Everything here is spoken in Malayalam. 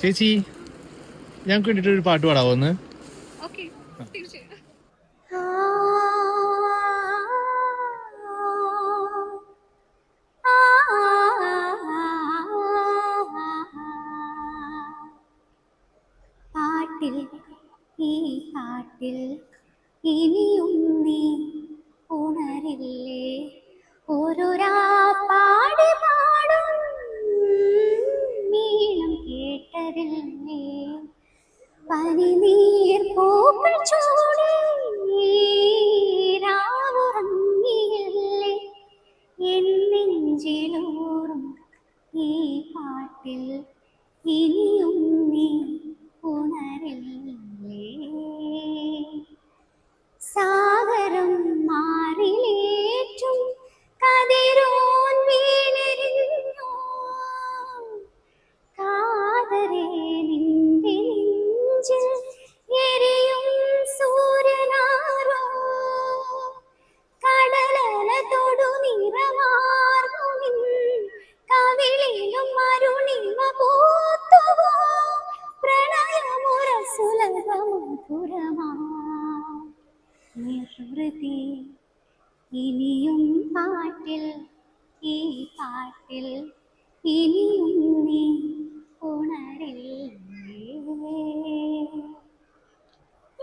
ചേച്ചി ഞങ്ങൾക്ക് വേണ്ടിട്ട് ഒരു പാട്ട് പാടാവോ ഒന്ന്? ഓക്കെ, തീർച്ചയായും. പാട്ടിൽ ഈ പാട്ടിൽ ഇനിയും നീ ഉണരില്ലേ, ഒരു പാടി പാടും നീളം കേട്ടതില്ലേ, പനിനീർ പൂക്കൾ ചൂടി രാവുറങ്ങിയില്ലേ, എൻ നെഞ്ചിലൂറും ഈ പാട്ടിൽ ഇനിയും നീ ഉണരില്ലേ. സാഗരം മാറിലേറ്റും കതിരോൻ വീണെരിഞ്ഞു, കാതരേ നിന്റെ നെഞ്ചിൽ എരിയും സൂര്യനാരോ, കടലല തൊടു നിറമാർന്നു നിൻ കവിളിലും അരുണിമ പൂത്തുവോ, പ്രണയമുരസുലഭ മധുരമാ നിർവൃതി. ഇനിയും പാട്ടിൽ ഈ പാട്ടിൽ ഇനിയും നീ ഉണരില്ലേ.